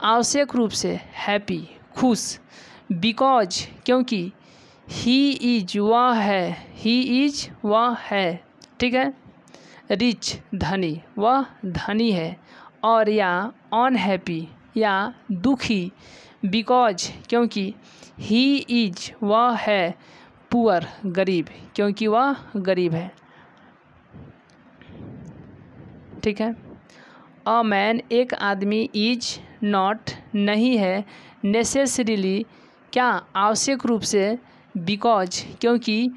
आवश्यक रूप से हैप्पी खुश, बिकॉज क्योंकि, ही इज वह है, ही इज वह है, ठीक है। रिच धनी, वह धनी है, और या अनहैप्पी या दुखी, बिकॉज क्योंकि, ही इज वह है, पुअर गरीब क्योंकि वह गरीब है, ठीक है। अ मैन एक आदमी इज नॉट नहीं है, नेसेसरीली क्या आवश्यक रूप से, बिकॉज क्योंकि,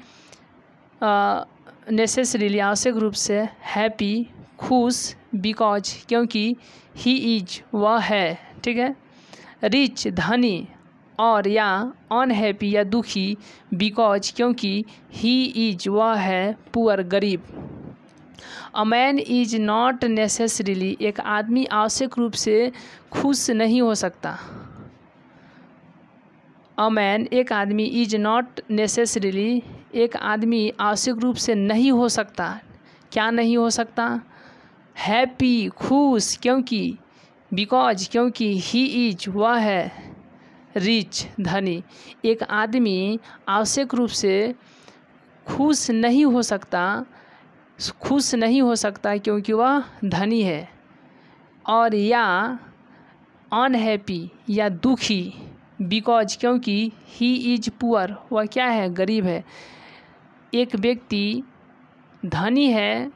नेसेसरीली आवश्यक रूप से, हैप्पी खुश, बिकॉज क्योंकि, ही इज वह है, ठीक है। रिच धनी, और या अनहैप्पी या दुखी, बिकॉज क्योंकि, ही इज वह है, पुअर गरीब। A man is not necessarily एक आदमी आवश्यक रूप से खुश नहीं हो सकता। अ मैन एक आदमी इज नॉट नेसेसरीली एक आदमी आवश्यक रूप से नहीं हो सकता, क्या नहीं हो सकता, हैप्पी खुश क्योंकि, बिकॉज क्योंकि, ही इज वह है, रिच धनी एक आदमी आवश्यक रूप से खुश नहीं हो सकता क्योंकि वह धनी है, और या अनहैप्पी या दुखी, बिकॉज क्योंकि, ही इज पुअर वह क्या है, गरीब है। एक व्यक्ति धनी है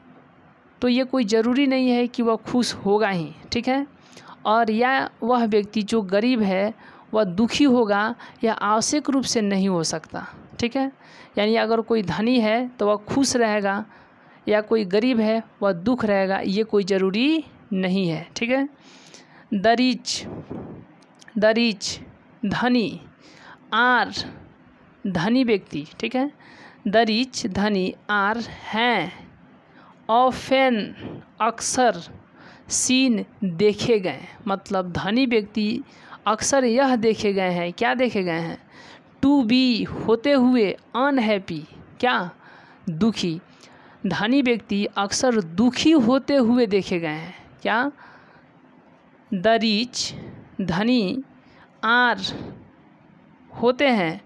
तो ये कोई ज़रूरी नहीं है कि वह खुश होगा ही, ठीक है। और या वह व्यक्ति जो गरीब है वह दुखी होगा या आवश्यक रूप से नहीं हो सकता, ठीक है। यानी अगर कोई धनी है तो वह खुश रहेगा, या कोई गरीब है वह दुख रहेगा, ये कोई ज़रूरी नहीं है, ठीक है। द रिच धनी, आर धनी व्यक्ति, ठीक है। द रिच धनी आर हैं, ऑफेन अक्सर, सीन देखे गए, मतलब धनी व्यक्ति अक्सर यह देखे गए हैं, क्या देखे गए हैं, टू बी होते हुए, अनहैप्पी क्या दुखी, धनी व्यक्ति अक्सर दुखी होते हुए देखे गए हैं, क्या। द रिच धनी आर होते हैं,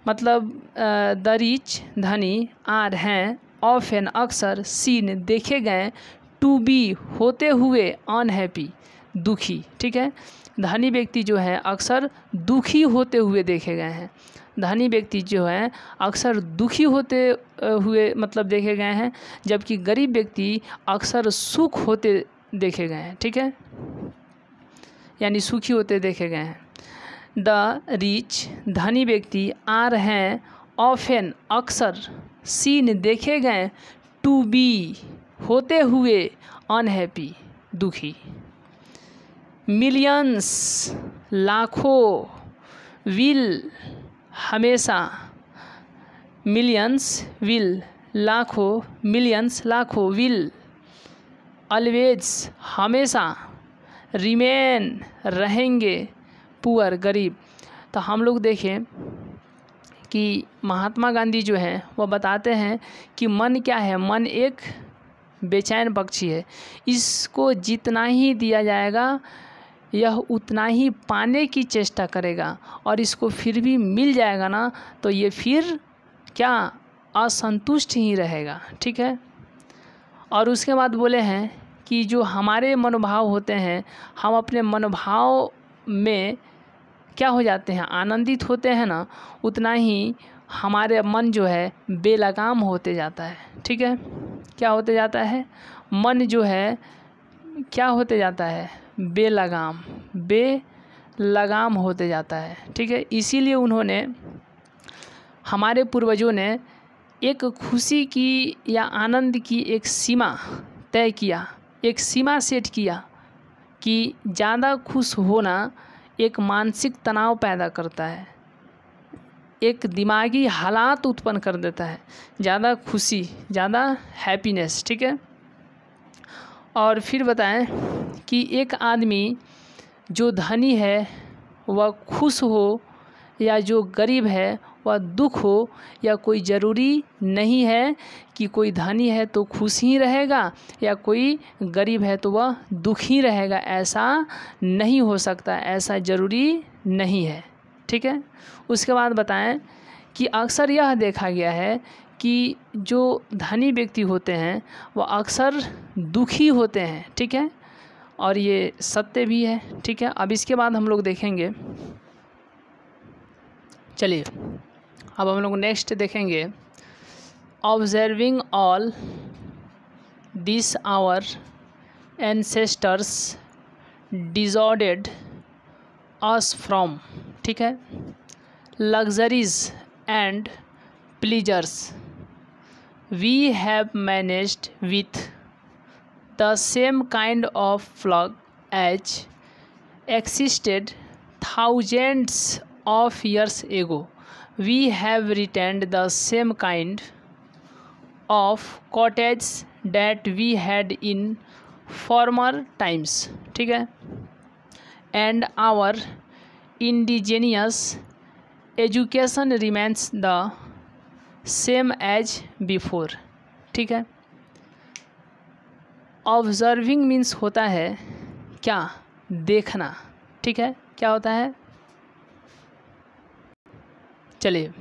मतलब द रिच धनी आर हैं, ऑफेन अक्सर, सीन देखे गए, टू बी होते हुए, अनहैप्पी दुखी, ठीक है। धनी व्यक्ति जो है अक्सर दुखी होते हुए देखे गए हैं, धनी व्यक्ति जो है अक्सर दुखी होते हुए मतलब देखे गए हैं, जबकि गरीब व्यक्ति अक्सर सुख होते देखे गए हैं, ठीक है, यानी सुखी होते देखे गए हैं। द रिच धनी व्यक्ति आर हैं, ऑफेन अक्सर, सीन देखे गए, टू बी होते हुए, अनहैप्पी दुखी। मिलियंस लाखों, विल हमेशा, मिलियंस विल लाखों, मिलियंस लाखों, विल ऑलवेज हमेशा, रिमेन रहेंगे, पुअर गरीब। तो हम लोग देखें कि महात्मा गांधी जो है वह बताते हैं कि मन क्या है, मन एक बेचैन पक्षी है, इसको जितना ही दिया जाएगा यह उतना ही पाने की चेष्टा करेगा, और इसको फिर भी मिल जाएगा ना तो ये फिर क्या असंतुष्ट ही रहेगा, ठीक है। और उसके बाद बोले हैं कि जो हमारे मनोभाव होते हैं, हम अपने मनोभाव में क्या हो जाते हैं, आनंदित होते हैं ना, उतना ही हमारे मन जो है बेलगाम होते जाता है, ठीक है। क्या होते जाता है, मन जो है क्या होते जाता है, बेलगाम होते जाता है, ठीक है। इसीलिए उन्होंने, हमारे पूर्वजों ने एक खुशी की या आनंद की एक सीमा तय किया, एक सीमा सेट किया कि ज़्यादा खुश होना एक मानसिक तनाव पैदा करता है, एक दिमागी हालात उत्पन्न कर देता है, ज़्यादा खुशी, ज़्यादा हैप्पीनेस, ठीक है। और फिर बताएं कि एक आदमी जो धनी है वह खुश हो या जो गरीब है वह दुख हो, या कोई ज़रूरी नहीं है कि कोई धनी है तो खुश ही रहेगा या कोई गरीब है तो वह दुखी रहेगा, ऐसा नहीं हो सकता, ऐसा ज़रूरी नहीं है। ठीक है। उसके बाद बताएं कि अक्सर यह देखा गया है कि जो धनी व्यक्ति होते हैं वह अक्सर दुखी होते हैं। ठीक है, और ये सत्य भी है। ठीक है, अब इसके बाद हम लोग देखेंगे, चलिए अब हम लोग नेक्स्ट देखेंगे, observing all this our ancestors discarded us from, ठीक है, luxuries and pleasures we have managed with the same kind of फ्लग as existed thousands of years ago. We have retained the same kind of cottages that we had in former times. ठीक है, and our indigenous education remains the same as before. ठीक है, observing means होता है क्या, देखना। ठीक है, क्या होता है, चलिए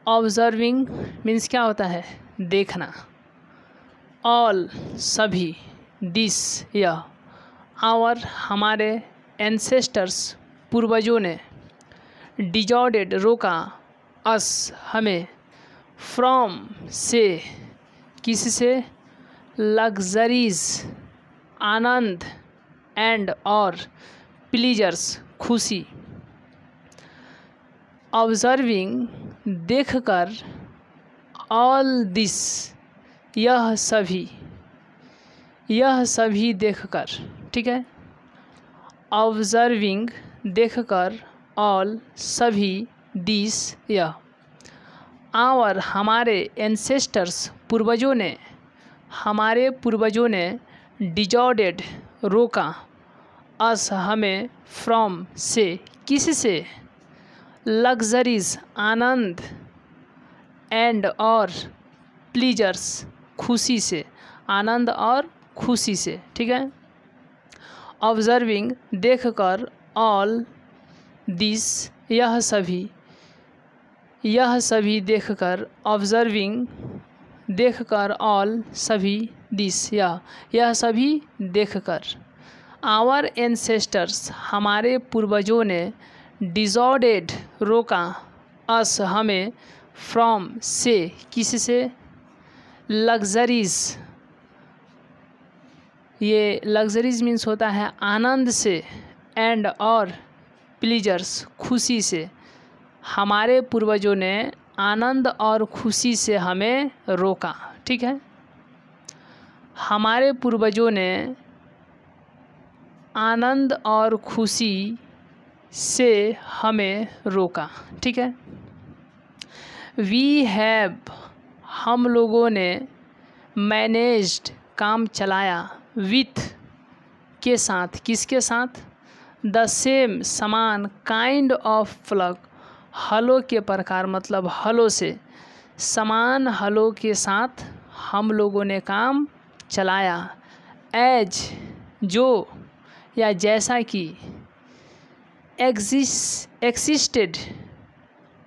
ऑब्जर्विंग मीन्स क्या होता है, देखना। ऑल सभी, दिस यह, आवर हमारे, एंसेस्टर्स पूर्वजों ने, डिजॉर्डेड रोका, अस हमें, फ्रॉम से किससे, लग्जरीज आनंद, एंड और प्लीजर्स खुशी। ऑब्जर्विंग देखकर, ऑल दिस यह सभी, यह सभी देखकर। ठीक है, ऑब्जर्विंग देखकर, ऑल सभी, दिस यह, आवर हमारे, एंसेस्टर्स पूर्वजों ने, हमारे पूर्वजों ने, डिजॉर्डेड रोका, अस हमें, फ्रॉम से किससे, लग्जरीज आनंद, एंड और प्लीजर्स खुशी से, आनंद और खुशी से। ठीक है, ऑब्जर्विंग देखकर, ऑल दिस यह सभी, यह सभी देखकर, ऑब्जर्विंग देखकर, ऑल सभी, दिस यह सभी देखकर, आवर एंसेस्टर्स हमारे पूर्वजों ने, डिजॉर्डेड रोका, अस हमें, फ्रॉम से किससे, लग्जरीज, ये लग्जरीज मीन्स होता है आनंद से, एंड और प्लीजर्स खुशी से, हमारे पूर्वजों ने आनंद और खुशी से हमें रोका। ठीक है, हमारे पूर्वजों ने आनंद और खुशी से हमें रोका। ठीक है, वी हैव हम लोगों ने, मैनेज्ड काम चलाया, विथ के साथ, किसके साथ, द सेम समान, काइंड ऑफ फ्लग हलों के प्रकार, मतलब हलों से, समान हलों के साथ हम लोगों ने काम चलाया, एज जो या जैसा कि, एक्सिस्टेड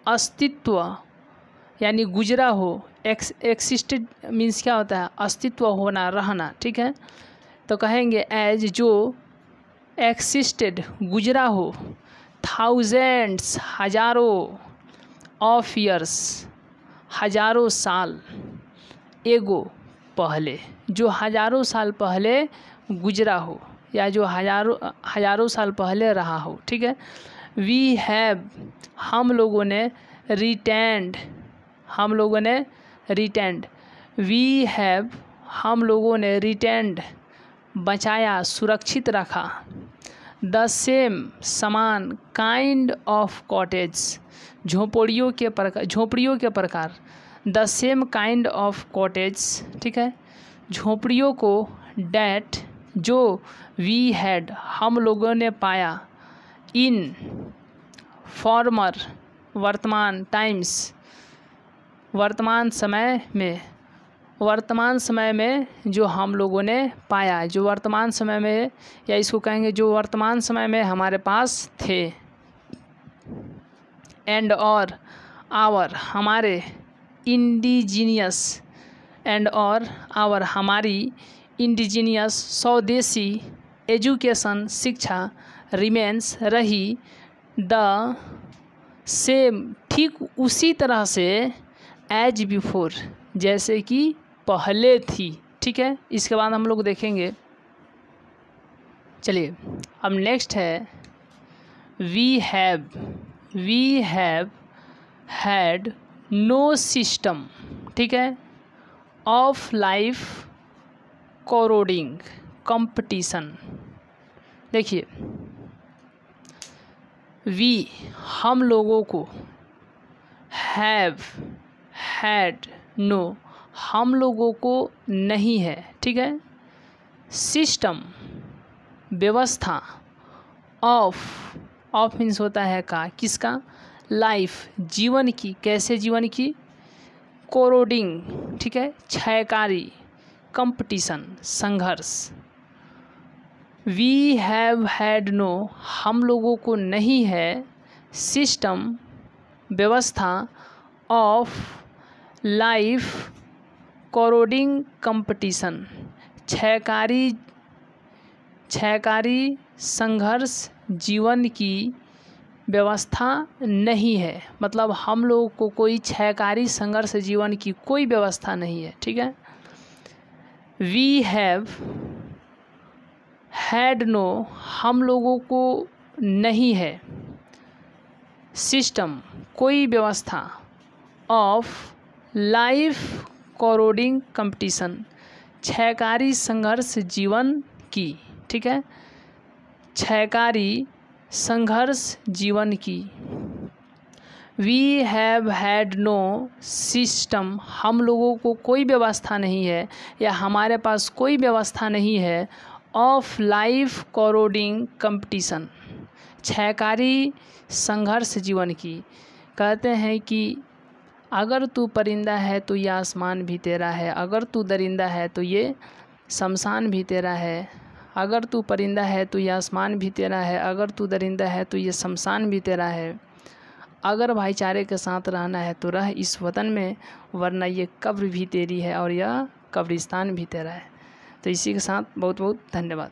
अस्तित्व यानी गुजरा हो, एक्सिस्टेड मीन्स क्या होता है, अस्तित्व होना, रहना। ठीक है, तो कहेंगे एज जो, एक्सिस्टेड गुजरा हो, थाउजेंड्स हजारों, ऑफ ईयर्स हजारों साल, एगो पहले, जो हजारों साल पहले गुजरा हो या जो हजारों साल पहले रहा हो। ठीक है, वी हैव हम लोगों ने, रिटेंड हम लोगों ने, रिटेंड, वी हैव हम लोगों ने, रिटेंड बचाया, सुरक्षित रखा, द सेम समान, काइंड ऑफ कॉटेज झोपड़ियों के प्रकार, the same kind of cottage. ठीक है, झोपड़ियों को, डैट जो, वी हैड हम लोगों ने पाया, इन फॉर्मर वर्तमान, टाइम्स, वर्तमान समय में जो हम लोगों ने पाया, जो वर्तमान समय में, या इसको कहेंगे जो वर्तमान समय में हमारे पास थे। एंड और आवर, हमारे, इंडिजीनियस, एंड और आवर, हमारी, इंडिजीनियस, स्वदेशी, एजुकेशन, शिक्षा, रिमेन्स, रही, द सेम, ठीक उसी तरह से, एज बिफोर, जैसे कि पहले थी। ठीक है, इसके बाद हम लोग देखेंगे, चलिए अब नेक्स्ट है we have had no system, ठीक है, ऑफ लाइफ कोरोडिंग कंपटीशन। देखिए वी, हम लोगों को, हैव, हैड, नो, हम लोगों को नहीं है। ठीक है, सिस्टम, व्यवस्था, ऑफ मीन्स होता है का, किसका, लाइफ, जीवन की, कैसे जीवन की, कोरोडिंग, ठीक है, क्षयकारी, कंपटीशन, संघर्ष। वी हैव हैड नो, हम लोगों को नहीं है, सिस्टम, व्यवस्था, ऑफ लाइफ कोरोडिंग कंपटीशन, क्षयकारी संघर्ष जीवन की व्यवस्था नहीं है। मतलब हम लोगों को कोई क्षयकारी संघर्ष जीवन की कोई व्यवस्था नहीं है। ठीक है, वी हैव हैड नो, हम लोगों को नहीं है, सिस्टम, कोई व्यवस्था, ऑफ लाइफ कोरोडिंग कंपटीशन, क्षयकारी संघर्ष जीवन की। ठीक है, क्षयकारी संघर्ष जीवन की। We have had no system, हम लोगों को कोई व्यवस्था नहीं है या हमारे पास कोई व्यवस्था नहीं है, ऑफ लाइफ कोरोडिंग कंपटीशन, क्षयकारी संघर्ष जीवन की। कहते हैं कि अगर तू परिंदा है तो ये आसमान भी तेरा है, अगर तू दरिंदा है तो ये शमशान भी तेरा है, अगर तू परिंदा है तो ये आसमान भी तेरा है, अगर तू दरिंदा है तो ये शमशान भी तेरा है, अगर भाईचारे के साथ रहना है तो रह इस वतन में, वरना ये कब्र भी तेरी है और यह कब्रिस्तान भी तेरा है। तो इसी के साथ बहुत बहुत धन्यवाद।